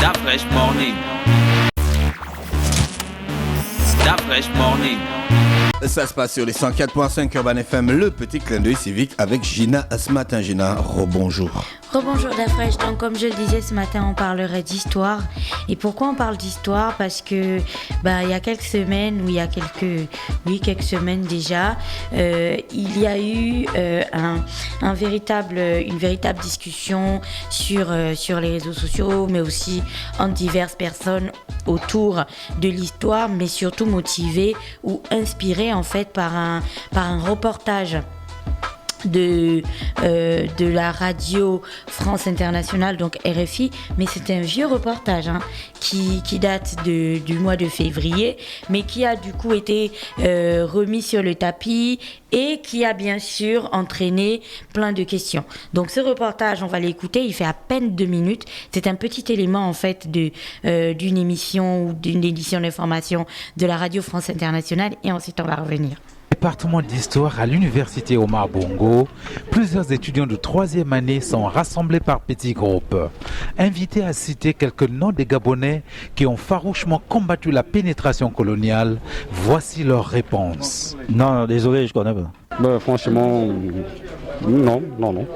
That fresh morning. That fresh morning. Ça se passe sur les 104.5 Urban FM, le petit clin d'œil civique avec Gina ce matin. Gina, rebonjour. Rebonjour Dafresh. Donc comme je le disais ce matin, on parlerait d'histoire. Et pourquoi on parle d'histoire? Parce que il y a quelques semaines, ou il y a quelques semaines déjà, il y a eu une véritable discussion sur les réseaux sociaux, mais aussi entre diverses personnes autour de l'histoire, mais surtout motivées ou inspirées en fait par un reportage de la radio France Internationale, donc RFI, mais c'est un vieux reportage qui date du mois de février, mais qui a du coup été remis sur le tapis et qui a bien sûr entraîné plein de questions. Donc ce reportage, on va l'écouter, il fait à peine 2 minutes. C'est un petit élément en fait d'une émission ou d'une édition d'information de la radio France Internationale, et ensuite on va revenir. Département d'histoire à l'université Omar Bongo, plusieurs étudiants de 3e année sont rassemblés par petits groupes. Invités à citer quelques noms des Gabonais qui ont farouchement combattu la pénétration coloniale, voici leurs réponses. Non, désolé, je connais pas. Franchement, non.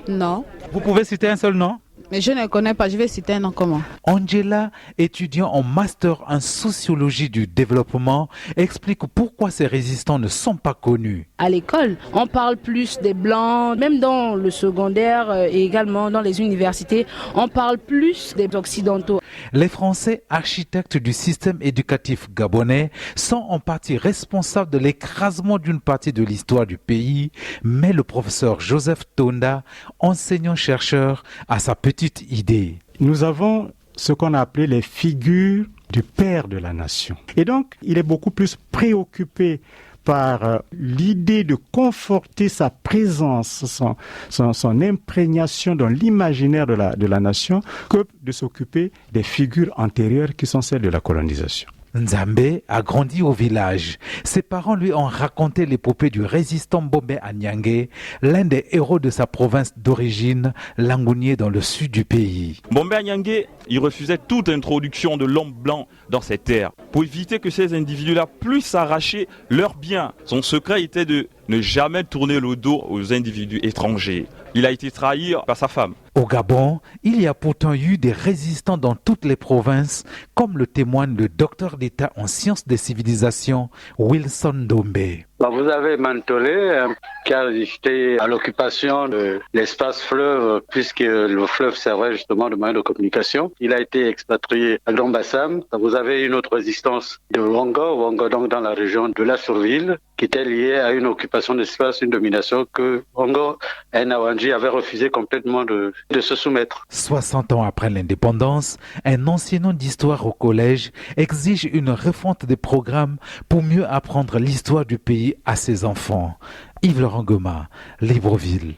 Non. Vous pouvez citer un seul nom? Mais je ne connais pas, je vais citer un nom commun. Angela, étudiant en master en sociologie du développement, explique pourquoi ces résistants ne sont pas connus. À l'école, on parle plus des Blancs, même dans le secondaire et également dans les universités, on parle plus des Occidentaux. Les Français, architectes du système éducatif gabonais, sont en partie responsables de l'écrasement d'une partie de l'histoire du pays, mais le professeur Joseph Tonda, enseignant-chercheur, a sa petite idée. Nous avons ce qu'on a appelé les figures du père de la nation. Et donc, il est beaucoup plus préoccupé par l'idée de conforter sa présence, son imprégnation dans l'imaginaire de la nation, que de s'occuper des figures antérieures qui sont celles de la colonisation. Nzambe a grandi au village. Ses parents lui ont raconté l'épopée du résistant Bombe Anyangé, l'un des héros de sa province d'origine, Langounié, dans le sud du pays. Bombe Anyangé, il refusait toute introduction de l'homme blanc dans ces terres pour éviter que ces individus-là puissent arracher leurs biens. Son secret était de ne jamais tourner le dos aux individus étrangers. Il a été trahi par sa femme. Au Gabon, il y a pourtant eu des résistants dans toutes les provinces, comme le témoigne le docteur d'État en sciences des civilisations, Wilson Dombe. Vous avez Mantolé qui a résisté à l'occupation de l'espace fleuve, puisque le fleuve servait justement de moyen de communication. Il a été expatrié à Grand Bassam. Vous avez une autre résistance de Wango donc dans la région de la Surville, qui était liée à une occupation d'espace, une domination que Wango et Nawanji avaient refusé complètement de se soumettre. 60 ans après l'indépendance, un enseignant d'histoire au collège exige une refonte des programmes pour mieux apprendre l'histoire du pays à ses enfants. Yves-Laurent Goma, Libreville,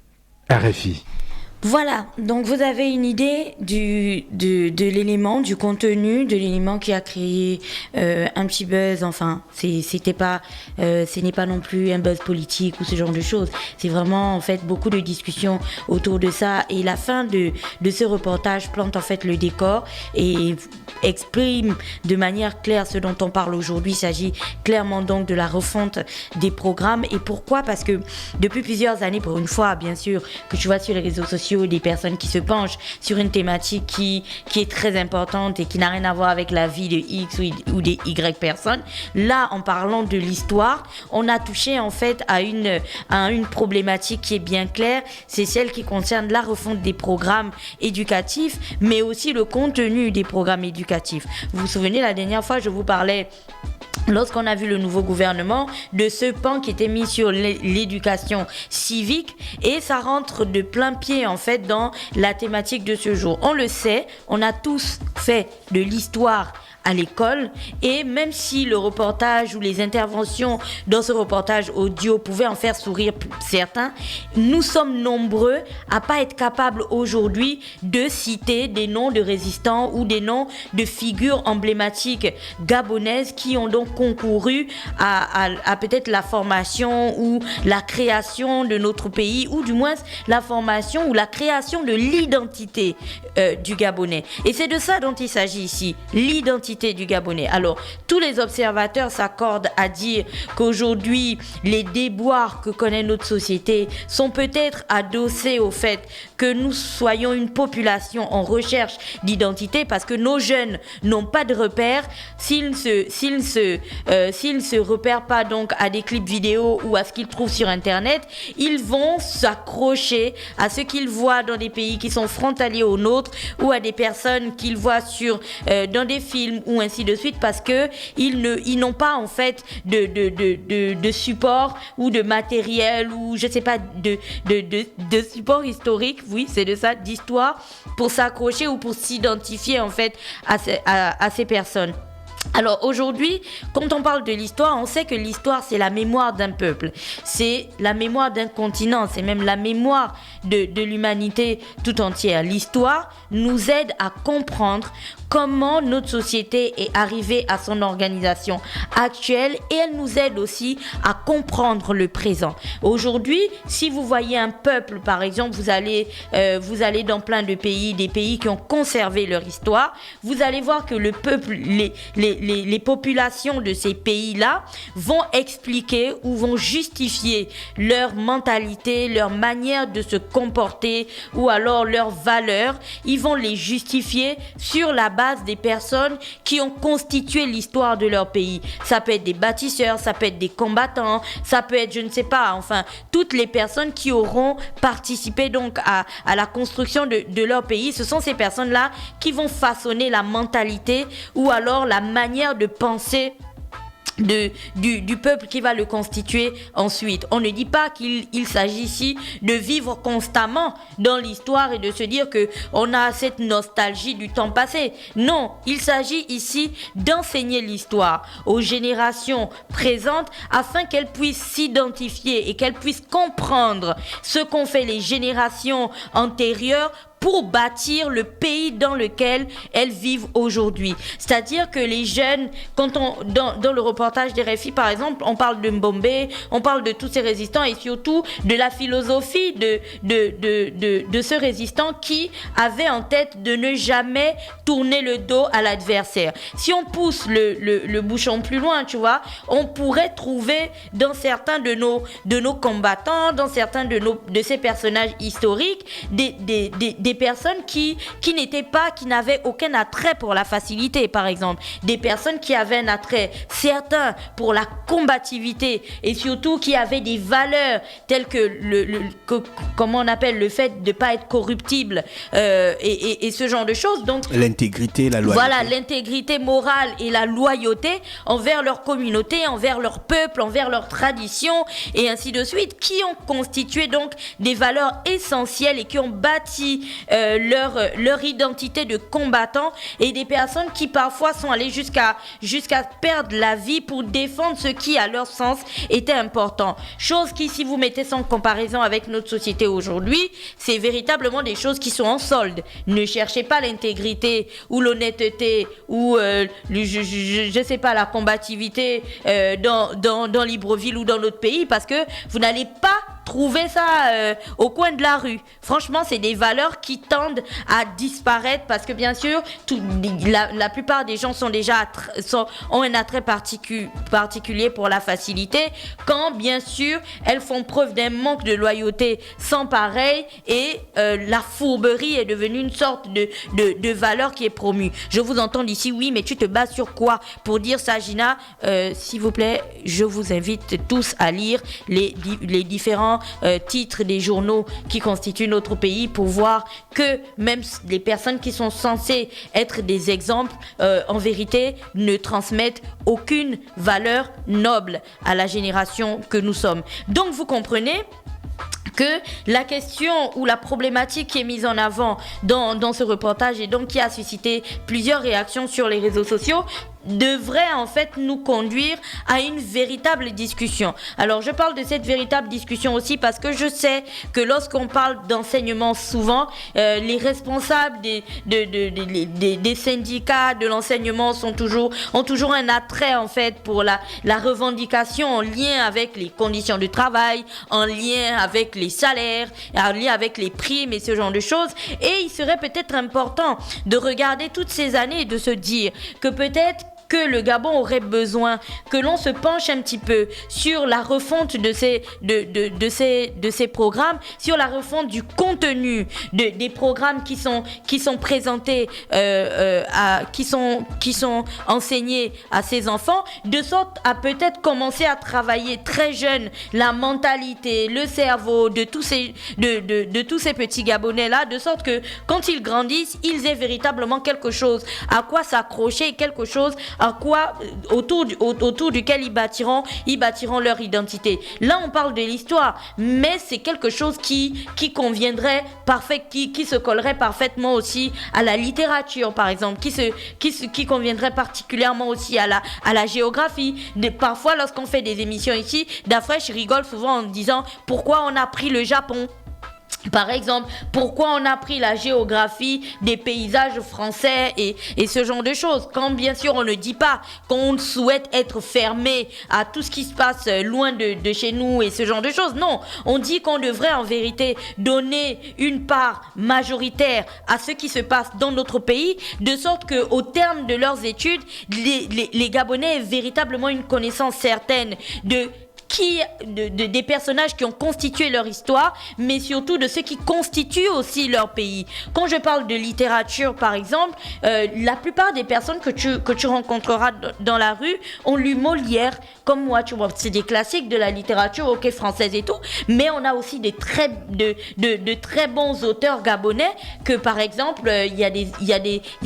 RFI. Voilà, donc vous avez une idée de l'élément, du contenu, de l'élément qui a créé un petit buzz. Enfin, ce n'est pas non plus un buzz politique ou ce genre de choses. C'est vraiment en fait beaucoup de discussions autour de ça. Et la fin de ce reportage plante en fait le décor et exprime de manière claire ce dont on parle aujourd'hui. Il s'agit clairement donc de la refonte des programmes. Et pourquoi? Parce que depuis plusieurs années, pour une fois bien sûr, que tu vois sur les réseaux sociaux, des personnes qui se penchent sur une thématique qui est très importante et qui n'a rien à voir avec la vie de X ou des Y personnes. Là, en parlant de l'histoire, on a touché en fait à une problématique qui est bien claire. C'est celle qui concerne la refonte des programmes éducatifs, mais aussi le contenu des programmes éducatifs. Vous vous souvenez, la dernière fois, je vous parlais, lorsqu'on a vu le nouveau gouvernement, de ce pan qui était mis sur l'éducation civique, et ça rentre de plein pied en fait dans la thématique de ce jour. On le sait, on a tous fait de l'histoire à l'école. Et même si le reportage ou les interventions dans ce reportage audio pouvaient en faire sourire certains, nous sommes nombreux à pas être capables aujourd'hui de citer des noms de résistants ou des noms de figures emblématiques gabonaises qui ont donc concouru à peut-être la formation ou la création de notre pays, ou du moins la formation ou la création de l'identité du Gabonais. Et c'est de ça dont il s'agit ici, l'identité du Gabonais. Alors, tous les observateurs s'accordent à dire qu'aujourd'hui, les déboires que connaît notre société sont peut-être adossés au fait que nous soyons une population en recherche d'identité, parce que nos jeunes n'ont pas de repères. S'ils ne se repèrent pas donc à des clips vidéo ou à ce qu'ils trouvent sur Internet, ils vont s'accrocher à ce qu'ils voient dans des pays qui sont frontaliers aux nôtres, ou à des personnes qu'ils voient dans des films ou ainsi de suite, parce que ils n'ont pas en fait de support ou de matériel, ou je sais pas, de support historique, oui c'est de ça, d'histoire, pour s'accrocher ou pour s'identifier en fait à ces personnes. Alors aujourd'hui, quand on parle de l'histoire, on sait que l'histoire c'est la mémoire d'un peuple, c'est la mémoire d'un continent, c'est même la mémoire de l'humanité tout entière. L'histoire nous aide à comprendre comment notre société est arrivée à son organisation actuelle, et elle nous aide aussi à comprendre le présent. Aujourd'hui, si vous voyez un peuple, par exemple, vous allez dans plein de pays, des pays qui ont conservé leur histoire, vous allez voir que le peuple, les populations de ces pays-là vont expliquer ou vont justifier leur mentalité, leur manière de se comporter, ou alors leurs valeurs. Ils vont les justifier sur la base des personnes qui ont constitué l'histoire de leur pays. Ça peut être des bâtisseurs, ça peut être des combattants, ça peut être, je ne sais pas, enfin, toutes les personnes qui auront participé donc à la construction de leur pays. Ce sont ces personnes-là qui vont façonner la mentalité ou alors la manière de penser du peuple qui va le constituer ensuite. On ne dit pas qu'il s'agit ici de vivre constamment dans l'histoire et de se dire que on a cette nostalgie du temps passé. Non, il s'agit ici d'enseigner l'histoire aux générations présentes afin qu'elles puissent s'identifier et qu'elles puissent comprendre ce qu'ont fait les générations antérieures pour bâtir le pays dans lequel elles vivent aujourd'hui. C'est-à-dire que les jeunes, dans le reportage des RFI par exemple, on parle de Mbombe, on parle de tous ces résistants et surtout de la philosophie de ce résistant qui avait en tête de ne jamais tourner le dos à l'adversaire. Si on pousse le bouchon plus loin, tu vois, on pourrait trouver dans certains de nos combattants, dans certains de ces personnages historiques, des personnes qui n'avaient aucun attrait pour la facilité, par exemple. Des personnes qui avaient un attrait certain pour la combativité et surtout qui avaient des valeurs telles que comment on appelle le fait de ne pas être corruptible et ce genre de choses. Donc, l'intégrité, la loyauté. Voilà, l'intégrité morale et la loyauté envers leur communauté, envers leur peuple, envers leur tradition et ainsi de suite, qui ont constitué donc des valeurs essentielles et qui ont bâti leur identité de combattant, et des personnes qui parfois sont allées jusqu'à perdre la vie pour défendre ce qui à leur sens était important. Chose qui, si vous mettez ça en comparaison avec notre société aujourd'hui, c'est véritablement des choses qui sont en solde. Ne cherchez pas l'intégrité ou l'honnêteté ou je sais pas, la combativité dans Libreville ou dans notre pays, parce que vous n'allez pas trouver ça au coin de la rue. Franchement, c'est des valeurs qui tendent à disparaître parce que bien sûr, la plupart des gens ont un attrait particulier pour la facilité, quand bien sûr, elles font preuve d'un manque de loyauté sans pareil, et la fourberie est devenue une sorte de valeur qui est promue. Je vous entends d'ici, oui, mais tu te bases sur quoi pour dire ça, Gina? S'il vous plaît, je vous invite tous à lire les différents titres des journaux qui constituent notre pays pour voir que même les personnes qui sont censées être des exemples, en vérité, ne transmettent aucune valeur noble à la génération que nous sommes. Donc vous comprenez que la question ou la problématique qui est mise en avant dans ce reportage et donc qui a suscité plusieurs réactions sur les réseaux sociaux devrait en fait nous conduire à une véritable discussion. Alors je parle de cette véritable discussion aussi parce que je sais que lorsqu'on parle d'enseignement souvent, les responsables des syndicats de l'enseignement ont toujours un attrait en fait pour la revendication en lien avec les conditions de travail, en lien avec les salaires, en lien avec les primes et ce genre de choses. Et il serait peut-être important de regarder toutes ces années et de se dire que peut-être que le Gabon aurait besoin que l'on se penche un petit peu sur la refonte de ces programmes, sur la refonte du contenu des programmes qui sont présentés, qui sont enseignés à ces enfants, de sorte à peut-être commencer à travailler très jeune la mentalité, le cerveau de tous ces petits Gabonais là, de sorte que quand ils grandissent, ils aient véritablement quelque chose à quoi s'accrocher, quelque chose à quoi autour duquel ils bâtiront leur identité. Là, on parle de l'histoire, mais c'est quelque chose qui conviendrait qui se collerait parfaitement aussi à la littérature, par exemple, qui conviendrait particulièrement aussi à la géographie. Parfois, lorsqu'on fait des émissions ici, Dafresh rigole souvent en disant pourquoi on a pris le Japon. Par exemple, pourquoi on a pris la géographie des paysages français et ce genre de choses. Quand bien sûr on ne dit pas qu'on souhaite être fermé à tout ce qui se passe loin de chez nous et ce genre de choses. Non, on dit qu'on devrait en vérité donner une part majoritaire à ce qui se passe dans notre pays, de sorte qu'au terme de leurs études, les Gabonais aient véritablement une connaissance certaine des personnages qui ont constitué leur histoire, mais surtout de ceux qui constituent aussi leur pays. Quand je parle de littérature, par exemple, la plupart des personnes que tu rencontreras dans la rue ont lu Molière, comme moi, tu vois, c'est des classiques de la littérature, ok, française et tout, mais on a aussi de très bons auteurs gabonais que, par exemple, il y a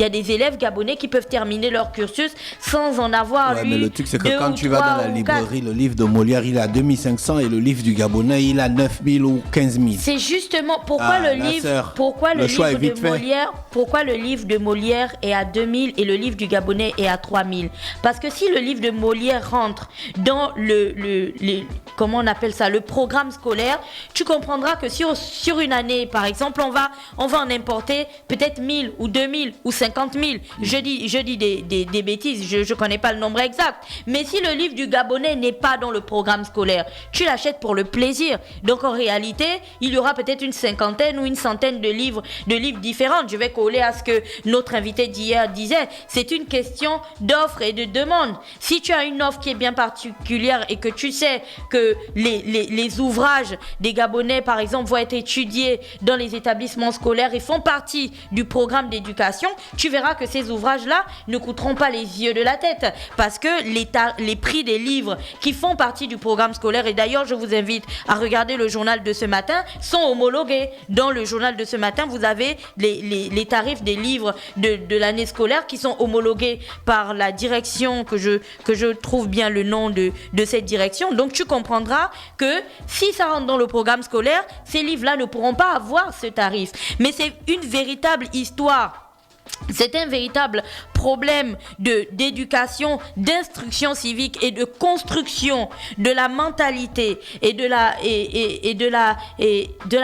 des élèves gabonais qui peuvent terminer leur cursus sans en avoir lu. Mais le truc, c'est que quand tu vas dans la librairie, le livre de Molière, il a 2500 et le livre du Gabonais, il a 9000 ou 15000. C'est justement pourquoi le livre de Molière est à 2000 et le livre du Gabonais est à 3000. Parce que si le livre de Molière rentre dans comment on appelle ça, le programme scolaire, tu comprendras que sur une année, par exemple, on va en importer peut-être 1000 ou 2000 ou 50 000. Je dis des bêtises, je connais pas le nombre exact. Mais si le livre du Gabonais n'est pas dans le programme scolaire, tu l'achètes pour le plaisir. Donc en réalité, il y aura peut-être une cinquantaine ou une centaine de livres différents. Je vais coller à ce que notre invité d'hier disait. C'est une question d'offre et de demande. Si tu as une offre qui est bien particulière et que tu sais que les ouvrages des Gabonais, par exemple, vont être étudiés dans les établissements scolaires et font partie du programme d'éducation, tu verras que ces ouvrages-là ne coûteront pas les yeux de la tête parce que les prix des livres qui font partie du programme scolaire, et d'ailleurs je vous invite à regarder le journal de ce matin, sont homologués. Dans le journal de ce matin, vous avez les tarifs des livres de l'année scolaire qui sont homologués par la direction, que je trouve bien le nom de cette direction. Donc tu comprendras que si ça rentre dans le programme scolaire, ces livres-là ne pourront pas avoir ce tarif. Mais c'est une véritable histoire. C'est un véritable problème d'éducation, d'instruction civique et de construction de la mentalité et de la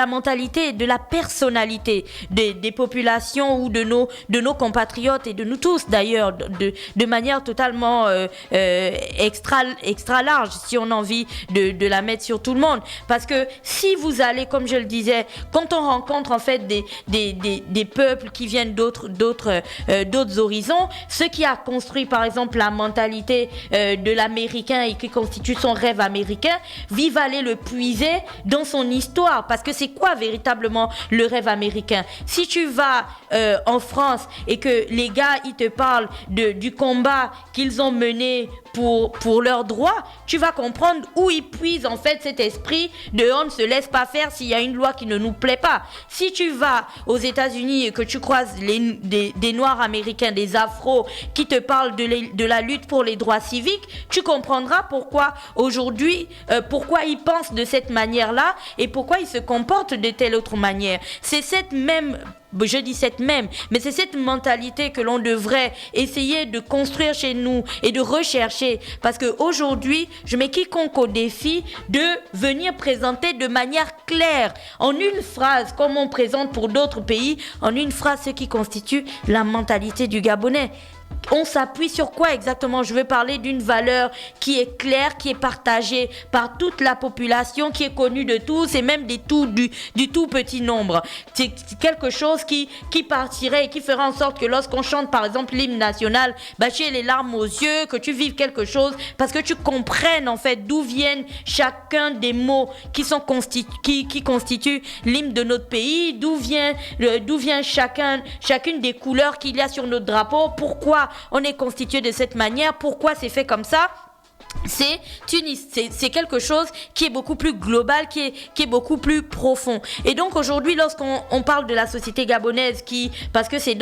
mentalité et de la personnalité des populations ou de nos compatriotes et de nous tous d'ailleurs de manière totalement extra large, si on a envie de la mettre sur tout le monde. Parce que si vous allez, comme je le disais, quand on rencontre en fait des peuples qui viennent d'autres horizons, ce qui a construit par exemple la mentalité de l'américain et qui constitue son rêve américain, vive aller le puiser dans son histoire, parce que c'est quoi véritablement le rêve américain? Si tu vas en France et que les gars ils te parlent du combat qu'ils ont mené pour leurs droits, tu vas comprendre où ils puisent en fait cet esprit de on ne se laisse pas faire s'il y a une loi qui ne nous plaît pas. Si tu vas aux États-Unis et que tu croises des Noirs américains, des Afros qui te parlent de la lutte pour les droits civiques, tu comprendras pourquoi aujourd'hui, pourquoi ils pensent de cette manière-là et pourquoi ils se comportent de telle autre manière. C'est cette même mais c'est cette mentalité que l'on devrait essayer de construire chez nous et de rechercher, parce qu'aujourd'hui, je mets quiconque au défi de venir présenter de manière claire, en une phrase, comme on présente pour d'autres pays, en une phrase ce qui constitue la mentalité du Gabonais. On s'appuie sur quoi exactement? Je veux parler d'une valeur qui est claire, qui est partagée par toute la population, qui est connue de tous et même du tout petit nombre. C'est quelque chose qui partirait et qui ferait en sorte que lorsqu'on chante par exemple l'hymne national, tu aies les larmes aux yeux, que tu vives quelque chose, parce que tu comprennes en fait d'où viennent chacun des mots qui constituent l'hymne de notre pays, d'où vient chacune des couleurs qu'il y a sur notre drapeau, pourquoi on est constitué de cette manière, pourquoi c'est fait comme ça. C'est quelque chose qui est beaucoup plus global, qui est beaucoup plus profond. Et donc aujourd'hui, lorsqu'on parle de la société gabonaise, parce que c'est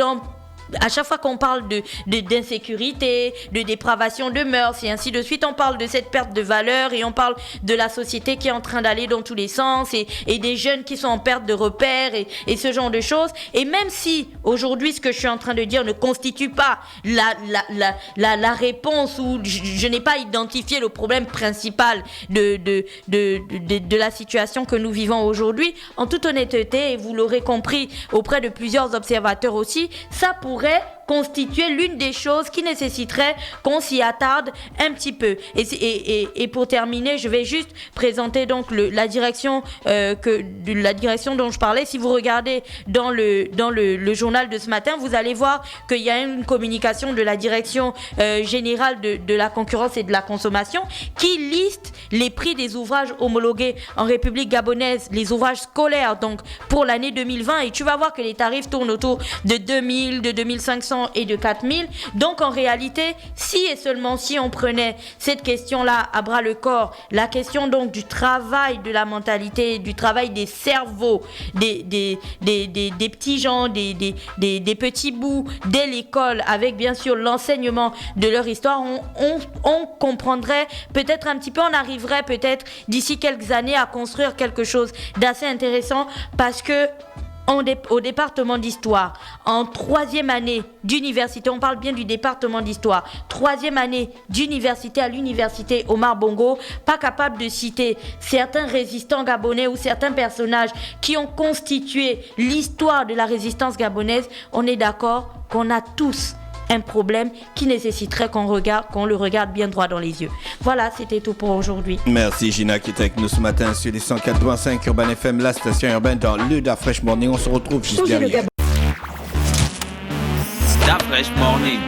à chaque fois qu'on parle d'insécurité, de dépravation de mœurs et ainsi de suite, on parle de cette perte de valeur et on parle de la société qui est en train d'aller dans tous les sens et des jeunes qui sont en perte de repères et ce genre de choses. Et même si aujourd'hui ce que je suis en train de dire ne constitue pas la réponse, ou je n'ai pas identifié le problème principal de la situation que nous vivons aujourd'hui, en toute honnêteté, et vous l'aurez compris auprès de plusieurs observateurs aussi, ça pourrait constituer l'une des choses qui nécessiterait qu'on s'y attarde un petit peu. Et pour terminer, je vais juste présenter donc la direction dont je parlais. Si vous regardez dans le journal de ce matin, vous allez voir qu'il y a une communication de la direction générale de la concurrence et de la consommation qui liste les prix des ouvrages homologués en République gabonaise, les ouvrages scolaires donc pour l'année 2020, et tu vas voir que les tarifs tournent autour de 2000, de 2500 et de 4000. Donc en réalité, si et seulement si on prenait cette question-là à bras le corps, la question donc du travail de la mentalité, du travail des cerveaux, des petits gens, des petits bouts dès l'école, avec bien sûr l'enseignement de leur histoire, on comprendrait peut-être un petit peu, on arriverait peut-être d'ici quelques années à construire quelque chose d'assez intéressant, parce que au département d'histoire, en 3e année d'université, on parle bien du département d'histoire, 3e année d'université à l'université Omar Bongo, pas capable de citer certains résistants gabonais ou certains personnages qui ont constitué l'histoire de la résistance gabonaise, on est d'accord qu'on a tous un problème qui nécessiterait qu'on le regarde bien droit dans les yeux. Voilà, c'était tout pour aujourd'hui. Merci Gina qui était avec nous ce matin sur les 104.5 Urban FM, la station urbaine dans le Da Fresh Morning. On se retrouve juste derrière. Da Fresh Morning.